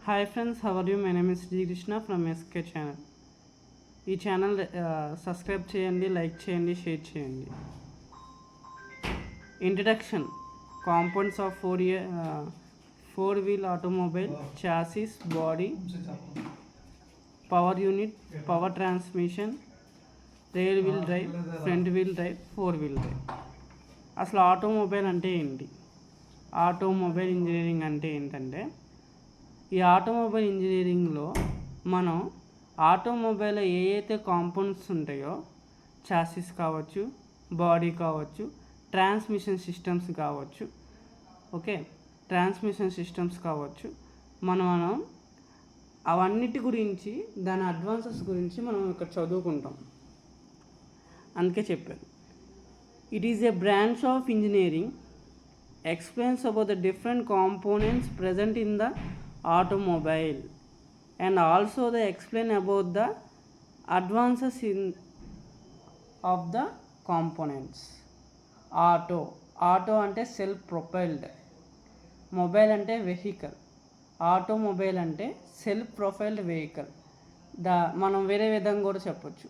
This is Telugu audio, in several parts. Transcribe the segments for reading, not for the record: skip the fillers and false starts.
Hi friends, how are you? My name is Sri Krishna from SK channel. ఈ ఛానల్ సబ్స్క్రైబ్ చేయండి, లైక్ చేయండి, షేర్ చేయండి. Introduction components of four wheel automobile chassis body power unit power transmission rear wheel drive front wheel drive four wheel drive. అసలు ఆటోమొబైల్ అంటే ఏంటి? ఆటోమొబైల్ ఇంజనీరింగ్ అంటే ఏంటంటే ఈ ఆటోమొబైల్ ఇంజనీరింగ్లో మనం ఆటోమొబైల్లో ఏ అయితే కాంపోనెంట్స్ ఉంటాయో చాసిస్ కావచ్చు, బాడీ కావచ్చు, ట్రాన్స్మిషన్ సిస్టమ్స్ కావచ్చు, ట్రాన్స్మిషన్ సిస్టమ్స్ కావచ్చు, మనం అవన్నిటి గురించి దాని అడ్వాన్సెస్ గురించి మనం ఇక్కడ చదువుకుంటాం. అందుకే చెప్పాను, it is a branch of engineering explains about the different components present in the automobile and also they explain about the advances of the components. Auto అంటే సెల్ఫ్ ప్రొపైల్డ్, మొబైల్ అంటే వెహికల్, ఆటోమొబైల్ అంటే సెల్ఫ్ ప్రొపైల్డ్ వెహికల్. మనం వేరే విధంగా కూడా చెప్పొచ్చు.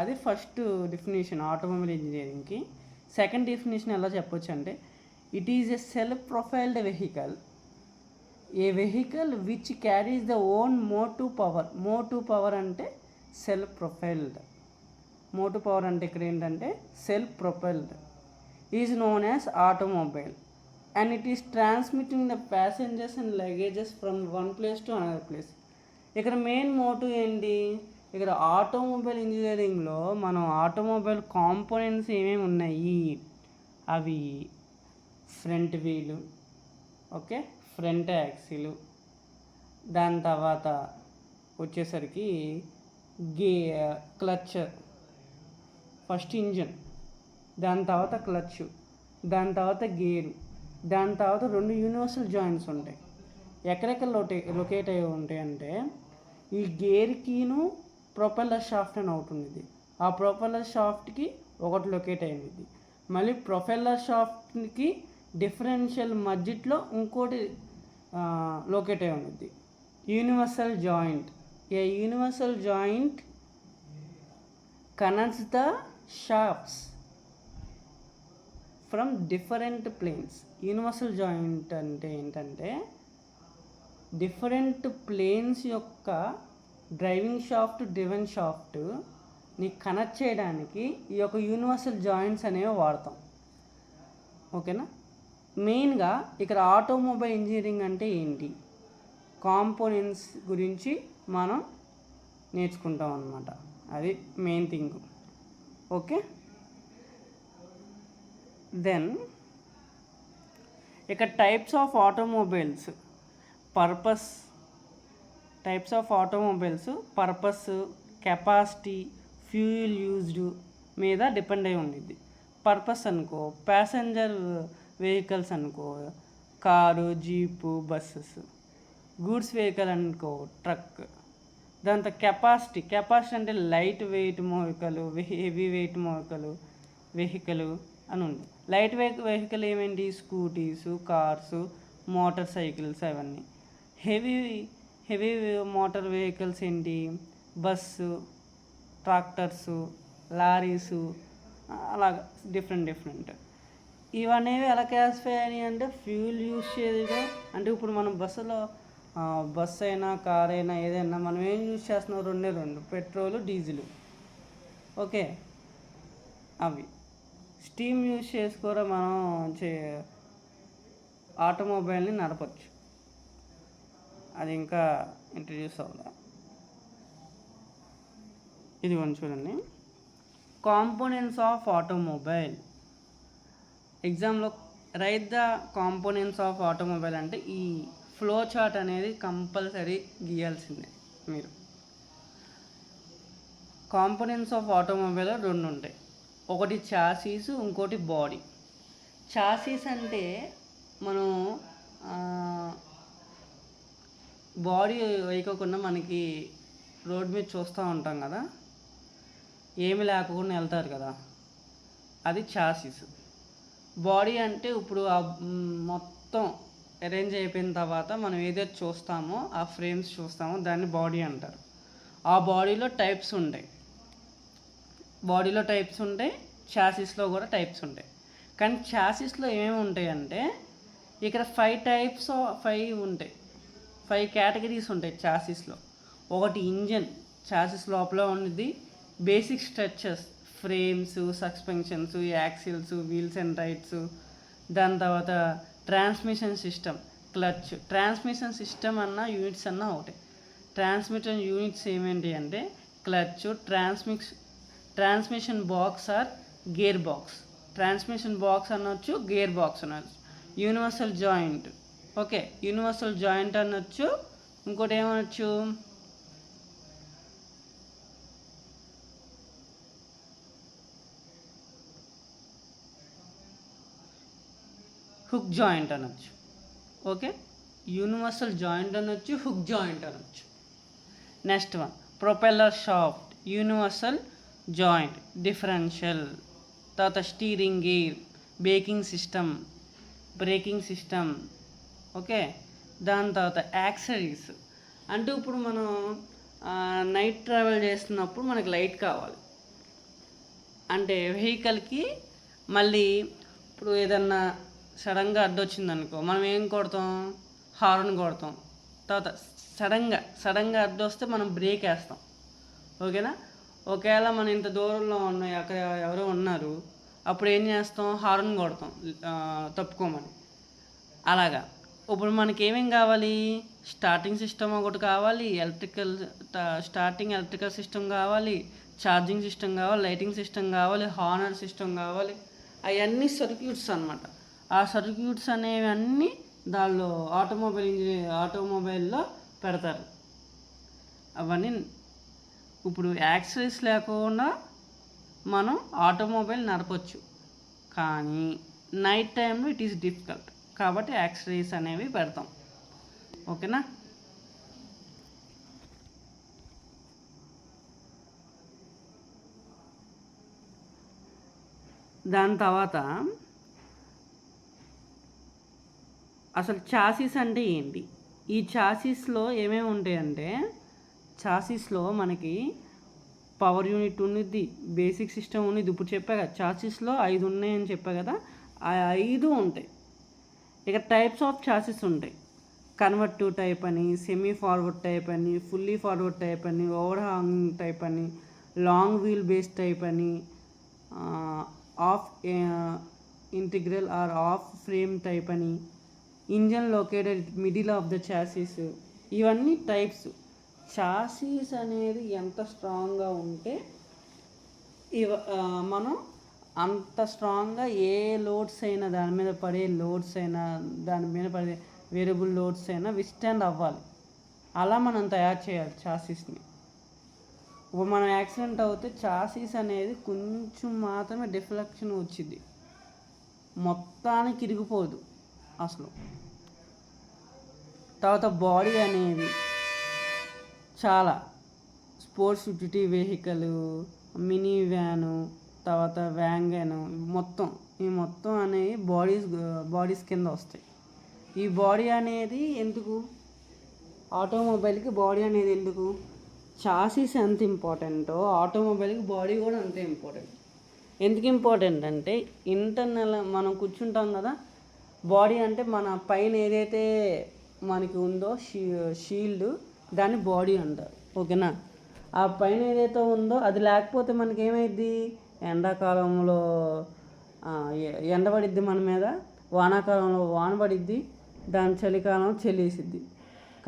అది ఫస్ట్ డెఫినేషన్ ఆటోమొబైల్ ఇంజనీరింగ్కి. సెకండ్ డెఫినేషన్ ఎలా చెప్పొచ్చు అంటే it is a self-propelled vehicle, a vehicle which carries the own motive power. Motive power అంటే సెల్ఫ్ ప్రొపైల్డ్. మోటివ్ పవర్ అంటే ఇక్కడ ఏంటంటే self propelled is known as automobile and it is transmitting the passengers and luggages from one place to another place. ఇక్కడ మెయిన్ మోటివ్ ఏంటి? ఇక్కడ ఆటోమొబైల్ ఇంజనీరింగ్లో మనం ఆటోమొబైల్ కాంపోనెంట్స్ ఏమేమి ఉన్నాయి, అవి ఫ్రంట్ వీలు, ఫ్రంట్ యాక్సిలు, దాని తర్వాత వచ్చేసరికి క్లచ్, ఫస్ట్ ఇంజన్, దాని తర్వాత క్లచ్, దాని తర్వాత గేరు, దాని తర్వాత రెండు యూనివర్సల్ జాయింట్స్ ఉంటాయి. ఎక్కడెక్కడ లొకేట్ అయి ఉంటాయి అంటే ఈ గేర్కిను ప్రొపెల్లర్ షాఫ్ట్ అని అవుతుంది. ఆ ప్రొపెల్లర్ షాఫ్ట్కి ఒకటి లొకేట్ అయింది. మళ్ళీ ప్రొపెల్లర్ షాఫ్ట్కి డిఫరెన్షియల్ మధ్యలో ఇంకోటి లొకేట్ అయి ఉంటుంది, universal joint. A universal joint connects the shafts from different planes. Universal joint అంటే ఏంటంటే డిఫరెంట్ ప్లేన్స్ యొక్క డ్రైవింగ్ షాఫ్ట్, డ్రివెన్ షాఫ్ట్ని కనెక్ట్ చేయడానికి ఈ యొక్క యూనివర్సల్ జాయింట్స్ అనేవి వాడతాం. ఓకేనా? మెయిన్గా ఇక్కడ ఆటోమొబైల్ ఇంజనీరింగ్ అంటే ఏంటి, కాంపోనెంట్స్ గురించి మనం నేర్చుకుంటాం అన్నమాట. అది మెయిన్ థింగ్. దెన్ ఇక్కడ types of automobiles, purpose, capacity, fuel used మీద డిపెండ్ అయి ఉండిద్ది. పర్పస్ అనుకో ప్యాసింజర్ వెహికల్స్ అనుకో car, jeep, buses. Goods vehicle అనుకో ట్రక్. దాంతో కెపాసిటీ అంటే light weight heavy weight vehicle అని ఉంది. లైట్ వెహికల్ ఏమేంటి? స్కూటీసు, కార్సు, మోటార్ సైకిల్స్ అవన్నీ. హెవీ మోటార్ వెహికల్స్ ఏంటి? బస్సు, ట్రాక్టర్సు, లారీసు, అలాగా డిఫరెంట్. ఇవనేవి ఎలా క్లాసిఫై అయినాయి అంటే ఫ్యూల్ యూజ్ చేయగా, అంటే ఇప్పుడు మనం బస్సు అయినా కార్ అయినా ఏదైనా మనం ఏం యూజ్ చేస్తున్నాం? రెండు, పెట్రోలు, డీజిల్. అవి స్టీమ్ యూజ్ చేసుకోరా మనం ఆటోమొబైల్ని నడపచ్చు. అది ఇంకా ఇంట్రడ్యూస్ అవ్వదా. ఇది చూడండి, కాంపోనెంట్స్ ఆఫ్ ఆటోమొబైల్. ఎగ్జామ్లో right the components of automobile అంటే ఈ ఫ్లో చార్ట్ అనేది కంపల్సరీ గీయాల్సిందే మీరు. కాంపోనెంట్స్ ఆఫ్ ఆటోమొబైల్ రెండు ఉంటాయి, ఒకటి చాసీస్, ఇంకోటి బాడీ. చాసీస్ అంటే మనం బాడీ వేయకోకుండా మనకి రోడ్ మీద చూస్తూ ఉంటాం కదా, ఏమి లేకుండా వెళ్తారు కదా, అది చాసీస్. బాడీ అంటే ఇప్పుడు మొత్తం అరేంజ్ అయిపోయిన తర్వాత మనం ఏదైతే చూస్తామో ఆ ఫ్రేమ్స్ చూస్తామో దాన్ని బాడీ అంటారు. ఆ బాడీలో టైప్స్ ఉంటాయి, చాసిస్లో కూడా టైప్స్ ఉంటాయి. కానీ చాసిస్లో ఏమేమి ఉంటాయి అంటే ఇక్కడ 5 ఉంటాయి, 5 కేటగిరీస్ ఉంటాయి చాసిస్లో. ఒకటి ఇంజన్, చాసిస్ లోపల ఉన్నది. Basic structures, frames, suspensions, axles, wheels and rides. దాని తర్వాత transmission system, clutch. Transmission system అన్న యూనిట్స్ అన్న ఒకటి. ట్రాన్స్మిషన్ యూనిట్స్ ఏమేంటి అంటే clutch, transmission box or gear box. Transmission box అనొచ్చు, గేర్ బాక్స్ అనొచ్చు. Universal joint, okay, universal joint అనొచ్చు. ఇంకోటి ఏమనొచ్చు, హుక్ జాయింట్ అనొచ్చు. ఓకే, యూనివర్సల్ జాయింట్ అనొచ్చు, హుక్ జాయింట్ అనొచ్చు. Next one propeller shaft, universal joint, differential. తర్వాత steering gear, braking system. Okay, దాని తర్వాత యాక్సరీస్. అంటే ఇప్పుడు మనం నైట్ ట్రావెల్ చేస్తున్నప్పుడు మనకి లైట్ కావాలి అంటే వెహికల్కి, మళ్ళీ ఇప్పుడు ఏదన్నా సడన్గా అడ్డొచ్చిందనుకో మనం ఏం కొడతాం, హార్న్ కొడతాం. తర్వాత సడన్గా అడ్డొస్తే మనం బ్రేక్ వేస్తాం. ఓకేనా, ఒకవేళ మనం ఇంత దూరంలో ఉన్నాయి, అక్కడ ఎవరో ఉన్నారు, అప్పుడు ఏం చేస్తాం, హార్న్ కొడతాం తప్పుకోమని. అలాగా ఇప్పుడు మనకి ఏమేం కావాలి, స్టార్టింగ్ సిస్టమ్ ఒకటి కావాలి, ఎలక్ట్రికల్ సిస్టమ్ కావాలి, ఛార్జింగ్ సిస్టమ్ కావాలి, లైటింగ్ సిస్టమ్ కావాలి, హార్నర్ సిస్టమ్ కావాలి. అవన్నీ సర్క్యూట్స్ అనమాట. ఆ సర్క్యూట్స్ అనేవి అన్నీ దానిలో ఆటోమొబైల్లో పెడతారు. అవన్నీ ఇప్పుడు యాక్సరీస్ లేకుండా మనం ఆటోమొబైల్ నడపచ్చు, కానీ నైట్ టైంలో ఇట్ ఈస్ డిఫికల్ట్, కాబట్టి యాక్సరీస్ అనేవి పెడతాం. ఓకేనా, దాని తర్వాత అసలు చాసిస్ అంటే ఏంటి, ఈ చాసిస్లో ఏమేమి ఉంటాయంటే, చాసిస్లో మనకి పవర్ యూనిట్ ఉన్నది, బేసిక్ సిస్టమ్ ఉన్నది. ఇప్పుడు చెప్పా కదా చాసిస్లో 5 ఉన్నాయని చెప్పా కదా, ఆ 5 ఉంటాయి. ఇక టైప్స్ ఆఫ్ చాసిస్ ఉంటాయి. కన్వర్టివ్ టైప్ అని, సెమీ ఫార్వర్డ్ టైప్ అని, ఫుల్లీ ఫార్వర్డ్ టైప్ అని, ఓవర్ హాంగింగ్ టైప్ అని, లాంగ్ వీల్ బేస్ టైప్ అని, of integral or of frame type అని, engine located middle of the chassis. ఇవన్నీ టైప్స్. చాసిస్ అనేది ఎంత స్ట్రాంగ్గా ఉంటే మనం అంత స్ట్రాంగ్గా ఏ లోడ్స్ అయినా, దాని మీద పడే లోడ్స్ అయినా, దాని మీద పడే వేరియబుల్ లోడ్స్ అయినా విస్టాండ్ అవ్వాలి. అలా మనం తయారు చేయాలి చాసిస్ని. ఇప్పుడు మనం యాక్సిడెంట్ అవుతే చాసిస్ అనేది కొంచెం మాత్రమే డిఫ్లెక్షన్ వచ్చింది, మొత్తానికి ఇరిగిపోదు అసలు. తర్వాత బాడీ అనేది చాలా sports utility vehicle, mini van, తర్వాత వ్యాంగను, ఈ మొత్తం అనేవి బాడీస్ కింద వస్తాయి. ఈ బాడీ అనేది ఎందుకు, ఆటోమొబైల్కి బాడీ అనేది ఎందుకు, చాసిస్ ఎంత ఇంపార్టెంటో ఆటోమొబైల్కి బాడీ కూడా అంతే ఇంపార్టెంట్. ఎందుకు ఇంపార్టెంట్ అంటే ఇంటర్నల్ మనం కూర్చుంటాం కదా, బాడీ అంటే మన పైన ఏదైతే మనకి ఉందో షీల్డ్, దాన్ని బాడీ అంటారు. ఓకేనా, ఆ పైన ఏదైతే ఉందో అది లేకపోతే మనకి ఏమైద్ది, ఎండాకాలంలో ఎండ పడిద్ది మన మీద, వానాకాలంలో వాన పడిద్ది, దాని చలికాలం చలిసిద్ది.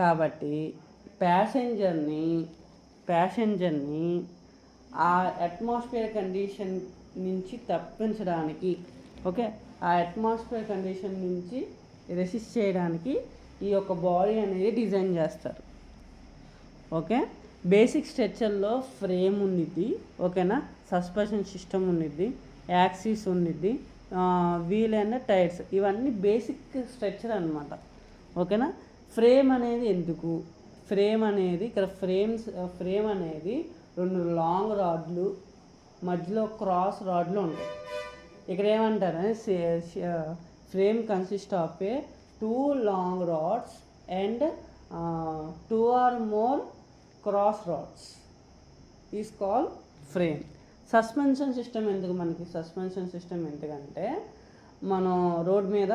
కాబట్టి ప్యాసింజర్ని ఆ అట్మాస్ఫియర్ కండిషన్ నుంచి తప్పించడానికి, ఓకే, ఆ అట్మాస్ఫియర్ కండిషన్ నుంచి రెసిస్ట్ చేయడానికి ఈ యొక్క బాడీ అనేది డిజైన్ చేస్తారు. ఓకే, బేసిక్ స్ట్రక్చర్లో ఫ్రేమ్ ఉన్నిద్ది, ఓకేనా, సస్పెన్షన్ సిస్టమ్ ఉన్నిద్ది, యాక్సిస్ ఉన్నిద్ది, వీల్ అండ్ టైర్స్, ఇవన్నీ బేసిక్ స్ట్రక్చర్ అనమాట. ఓకేనా, ఫ్రేమ్ అనేది ఎందుకు, ఫ్రేమ్ అనేది ఇక్కడ ఫ్రేమ్ అనేది 2 లాంగ్ రాడ్లు, మధ్యలో క్రాస్ రాడ్లు ఉంటాయి. ఇక్కడ ఏమంటారు, frame consist of A 2 long rods and 2 or more cross rods is called frame. Suspension system ఎందుకు మనకి? సస్పెన్షన్ సిస్టమ్ ఎందుకంటే మనం రోడ్ మీద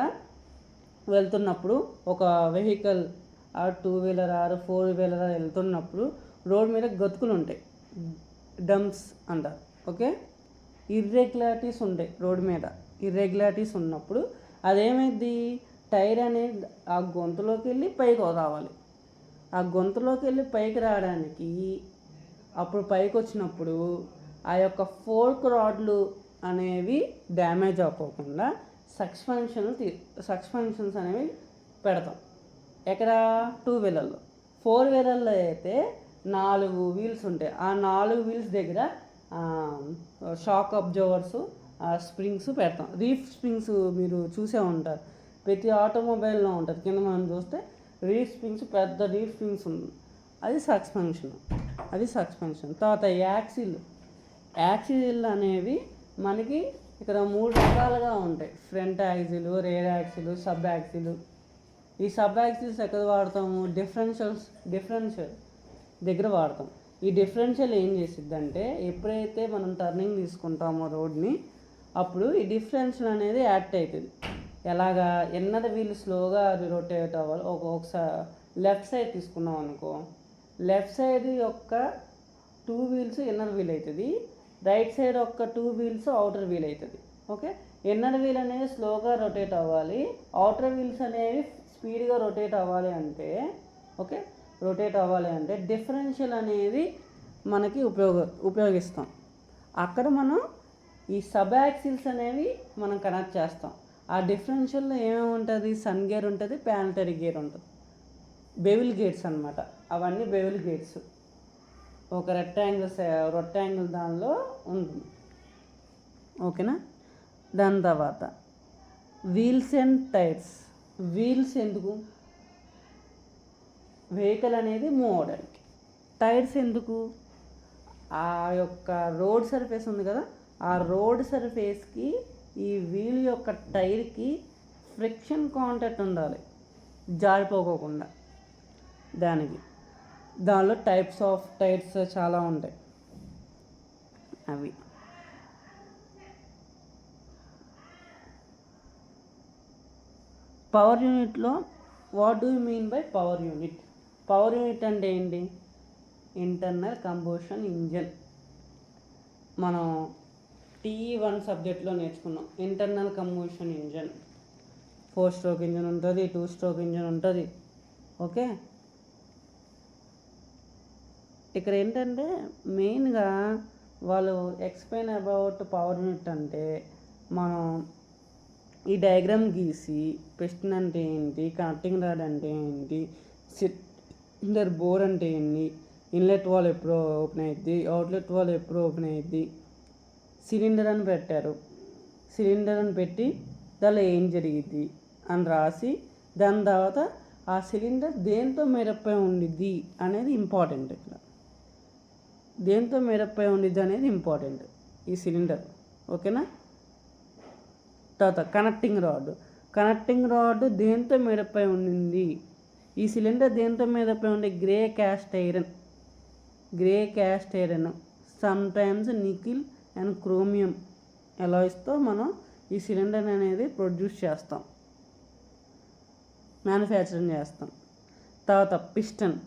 వెళ్తున్నప్పుడు ఒక vehicle or 2 wheeler are 4 wheeler వెళ్తున్నప్పుడు రోడ్ మీద గతుకులు ఉంటాయి, డంప్స్ అంటారు. ఓకే, ఇర్రెగ్యులారిటీస్ ఉంటాయి రోడ్ మీద. ఇర్రెగ్యులారిటీస్ ఉన్నప్పుడు అదేమైంది, టైర్ అనేది ఆ గొంతులోకి వెళ్ళి పైకి రావాలి. ఆ గొంతులోకి వెళ్ళి పైకి రావడానికి అప్పుడు పైకి వచ్చినప్పుడు ఆ యొక్క ఫోర్క్ రాడ్లు అనేవి డ్యామేజ్ అవ్వకుండా సస్పెన్షన్స్ అనేవి పెడతాం. ఎక్కడ? 2 వీలర్లో. 4 వీలర్లో అయితే 4 వీల్స్ ఉంటాయి. ఆ 4 వీల్స్ దగ్గర షాక్ అబ్జర్వర్స్, స్ప్రింగ్స్ పెడతాం. రీఫ్ స్ప్రింగ్స్ మీరు చూసే ఉంటారు, ప్రతి ఆటోమొబైల్లో ఉంటుంది. కింద మనం చూస్తే రీఫ్ స్ప్రింగ్స్, పెద్ద రీఫ్ స్ప్రింగ్స్ ఉంటుంది. అది సస్పెన్షన్. తర్వాత యాక్సిల్ అనేవి మనకి ఇక్కడ 3 రకాలుగా ఉంటాయి. Front axle, rare axle, sub axle. ఈ సబ్ యాక్సిల్స్ ఎక్కడ వాడతాము? డిఫరెన్షియల్ దగ్గర వాడతాం. ఈ డిఫరెన్షియల్ ఏం చేసిద్దంటే ఎప్పుడైతే మనం టర్నింగ్ తీసుకుంటామో రోడ్ని, అప్పుడు ఈ డిఫరెన్షియల్ అనేది యాక్ట్ అవుతుంది. ఎలాగా? ఎన్నర వీల్ స్లోగా రొటేట్ అవ్వాలి. ఒకసారి లెఫ్ట్ సైడ్ తీసుకున్నాం అనుకో, లెఫ్ట్ సైడ్ యొక్క 2 వీల్స్ ఇన్నర్ వీల్ అవుతుంది, రైట్ సైడ్ యొక్క 2 వీల్స్ అవుటర్ వీల్ అవుతుంది. ఓకే, ఇన్నర్ వీల్ అనేది స్లోగా రొటేట్ అవ్వాలి, అవుటర్ వీల్స్ అనేవి స్పీడ్గా రొటేట్ అవ్వాలి అంటే డిఫరెన్షియల్ అనేది మనకి ఉపయోగిస్తాం. అక్కడ మనం ఈ సబ్ యాక్సిల్స్ అనేవి మనం కనెక్ట్ చేస్తాం. ఆ డిఫరెన్షియల్లో ఏమేమి ఉంటుంది? సన్ గేర్ ఉంటుంది, ప్లానటరీ గేర్ ఉంటుంది, బెవిల్ గేట్స్ అనమాట. అవన్నీ బెవిల్ గేట్స్ ఒక రెక్టాంగిల్ దానిలో ఉంటుంది. ఓకేనా? దాని తర్వాత వీల్స్ అండ్ టైర్స్. వీల్స్ ఎందుకు? వెహికల్ అనేది మూవ్ అవడానికి. టైర్స్ ఎందుకు? ఆ యొక్క రోడ్ సర్ఫేస్ ఉంది కదా, ఆ రోడ్ సర్ఫేస్కి ఈ వీల్ యొక్క టైర్కి ఫ్రిక్షన్ కాంటాక్ట్ ఉండాలి, జారిపోకోకుండా. దానిలో టైప్స్ ఆఫ్ టైర్స్ చాలా ఉంటాయి. అవి పవర్ యూనిట్లో what do you mean by power unit? Power unit అంటే ఏంటి? Internal combustion engine. మనం T1 సబ్జెక్ట్లో నేర్చుకున్నాం. Internal combustion engine 4 stroke engine ఉంటుంది, 2 స్ట్రోక్ ఇంజన్ ఉంటుంది. ఓకే, ఇక్కడ ఏంటంటే మెయిన్గా వాళ్ళు ఎక్స్ప్లెయిన్ అబౌట్ పవర్ యూనిట్ అంటే మనం ఈ డయాగ్రామ్ గీసి పిస్టన్ అంటే ఏంటి, కనెక్టింగ్ రాడ్ అంటే ఏంటి, సిలిండర్ బోర్ అంటే ఏంటి, ఇన్లెట్ వాల్ ఎప్పుడు ఓపెన్ అయ్యిద్ది, అవుట్లెట్ వాల్ ఎప్పుడు ఓపెన్ అయ్యిద్ది, సిలిండర్ అని పెట్టారు, సిలిండర్ అని పెట్టి దానిలో ఏం జరిగిద్ది అని రాసి, దాని తర్వాత ఆ సిలిండర్ దేంతో మేరపై ఉండిద్ది అనేది ఇంపార్టెంట్. ఇక్కడ దేంతో మేరపై ఉండిద్ది అనేది ఇంపార్టెంట్, ఈ సిలిండర్. ఓకేనా? తర్వాత కనెక్టింగ్ రాడ్ దేంతో మేడపై ఉండింది? ఈ సిలిండర్ దేంతో మీదపై ఉండే grey cast iron, sometimes nickel and chromium అలాయ్స్తో మనం ఈ సిలిండర్ అనేది మ్యానుఫ్యాక్చరింగ్ చేస్తాం. తర్వాత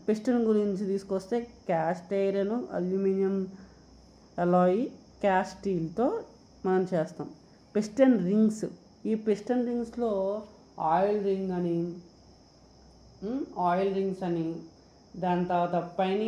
పిస్టన్ గురించి తీసుకొస్తే cast iron, aluminium alloy, cast స్టీల్తో మనం చేస్తాం. పిస్టన్ రింగ్స్, ఈ పిస్టన్ రింగ్స్లో ఆయిల్ రింగ్స్ అని, దాని తర్వాత పైన